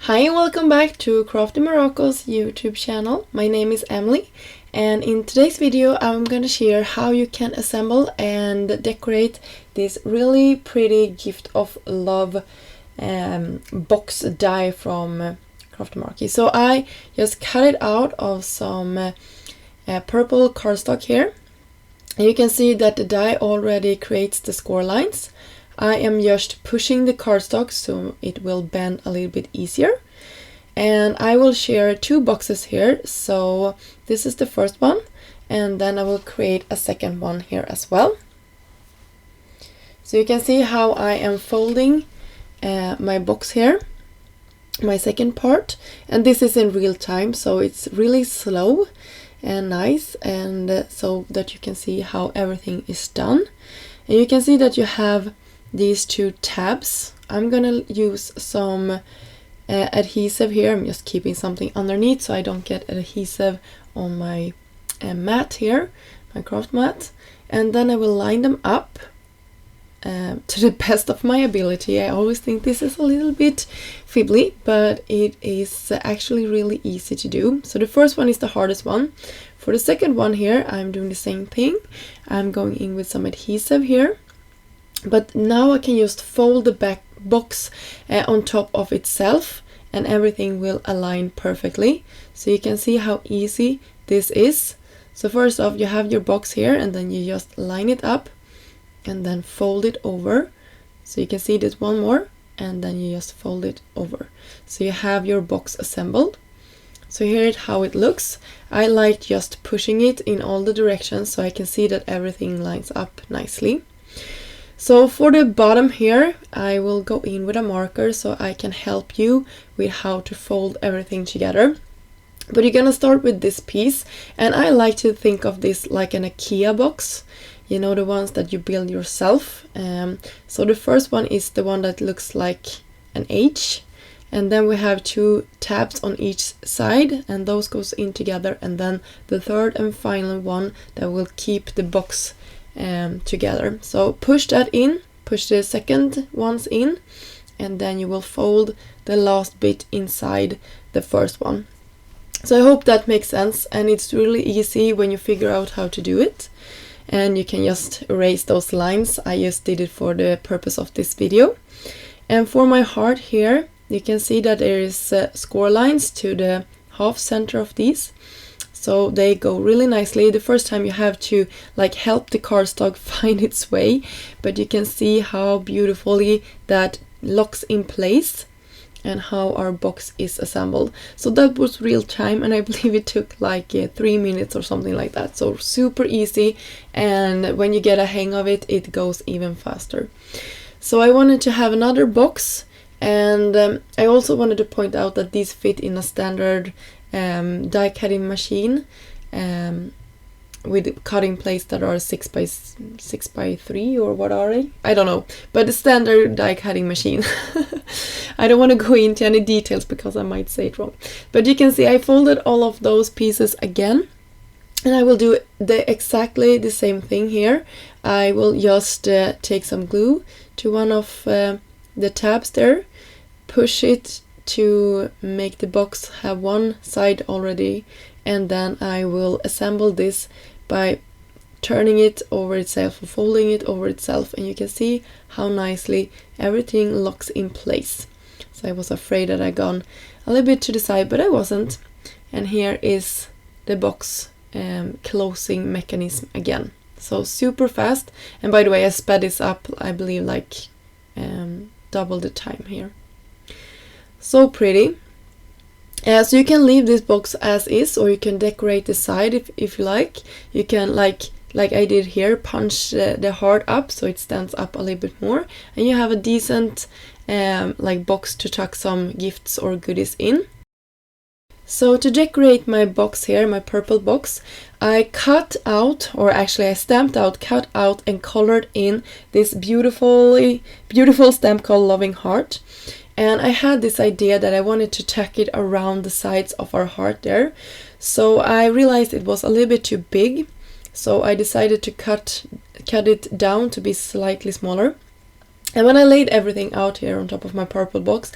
Hi and welcome back to Crafty Meraka's YouTube channel. My name is Emelie, and in today's video I'm going to share how you can assemble and decorate this really pretty gift of love box die from Crafty Meraki. So I just cut it out of some purple cardstock here, and you can see that the die already creates the score lines. I am just pushing the cardstock so it will bend a little bit easier. And I will share two boxes here. So this is the first one, and then I will create a second one here as well. So you can see how I am folding my box here, my second part. And this is in real time, so it's really slow and nice, and so that you can see how everything is done. And you can see that you have these two tabs. I'm gonna use some adhesive here. I'm just keeping something underneath so I don't get adhesive on my mat here, my craft mat. And then I will line them up to the best of my ability. I always think this is a little bit fiddly, but it is actually really easy to do. So the first one is the hardest one. For the second one here, I'm doing the same thing. I'm going in with some adhesive here. But now I can just fold the back box on top of itself, and everything will align perfectly. So you can see how easy this is. So first off, you have your box here, and then you just line it up and then fold it over. So you can see this one more, and then you just fold it over. So you have your box assembled. So here is how it looks. I like just pushing it in all the directions so I can see that everything lines up nicely. So for the bottom here, I will go in with a marker so I can help you with how to fold everything together. But you're gonna start with this piece, and I like to think of this like an IKEA box. You know, the ones that you build yourself. So the first one is the one that looks like an H, and then we have two tabs on each side, and those goes in together, and then the third and final one that will keep the box together. So push that in, push the second ones in, and then you will fold the last bit inside the first one. So I hope that makes sense, and it's really easy when you figure out how to do it, and you can just erase those lines. I just did it for the purpose of this video. And for my heart here, you can see that there is score lines to the half center of these. So they go really nicely. The first time you have to like help the cardstock find its way, but you can see how beautifully that locks in place and how our box is assembled. So that was real time, and I believe it took like 3 minutes or something like that. So super easy, and when you get a hang of it, it goes even faster. So I wanted to have another box, and I also wanted to point out that these fit in a standard die cutting machine with cutting plates that are 6x3, or what are they? I don't know, but the standard die cutting machine. I don't want to go into any details because I might say it wrong, but you can see I folded all of those pieces again, and I will do exactly the same thing here. I will just take some glue to one of the tabs there, push it to make the box have one side already, and then I will assemble this by turning it over itself or folding it over itself, and you can see how nicely everything locks in place. So I was afraid that I'd gone a little bit to the side, but I wasn't. And here is the box closing mechanism again. So super fast, and by the way, I sped this up, I believe like double the time here. So pretty. So you can leave this box as is, or you can decorate the side if you like. You can like I did here, punch the heart up so it stands up a little bit more, and you have a decent like box to tuck some gifts or goodies in. So to decorate my box here, my purple box, I cut out, or actually I stamped out, cut out and colored in this beautiful stamp called Loving Heart. And I had this idea that I wanted to tack it around the sides of our heart there. So I realized it was a little bit too big. So I decided to cut it down to be slightly smaller. And when I laid everything out here on top of my purple box,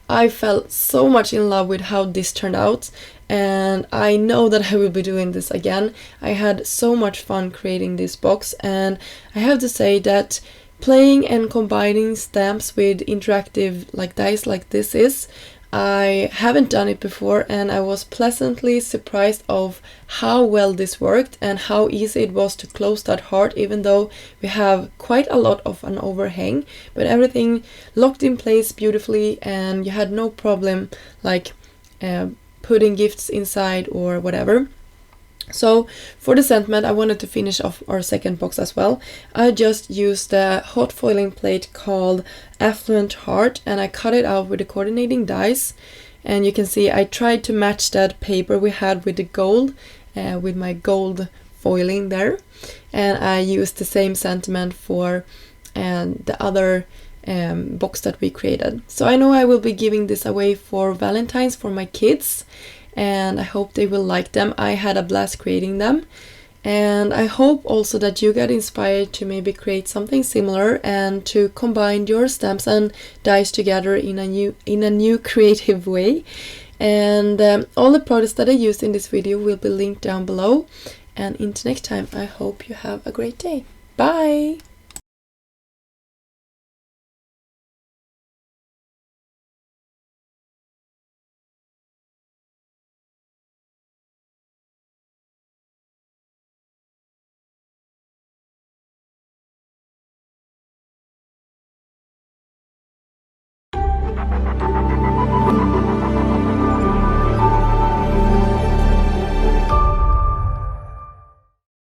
I fell so much in love with how this turned out, and I know that I will be doing this again. I had so much fun creating this box, and I have to say that playing and combining stamps with interactive dice like this is, I haven't done it before, and I was pleasantly surprised of how well this worked and how easy it was to close that heart, even though we have quite a lot of an overhang, but everything locked in place beautifully and you had no problem putting gifts inside or whatever. So for the sentiment, I wanted to finish off our second box as well. I just used a hot foiling plate called Affluent Heart, and I cut it out with the coordinating dies. And you can see I tried to match that paper we had with the gold, with my gold foiling there. And I used the same sentiment for the other box that we created. So I know I will be giving this away for Valentine's for my kids, and I hope they will like them. I had a blast creating them, and I hope also that you get inspired to maybe create something similar and to combine your stamps and dies together in a new creative way. And all the products that I used in this video will be linked down below. And until next time, I hope you have a great day. Bye!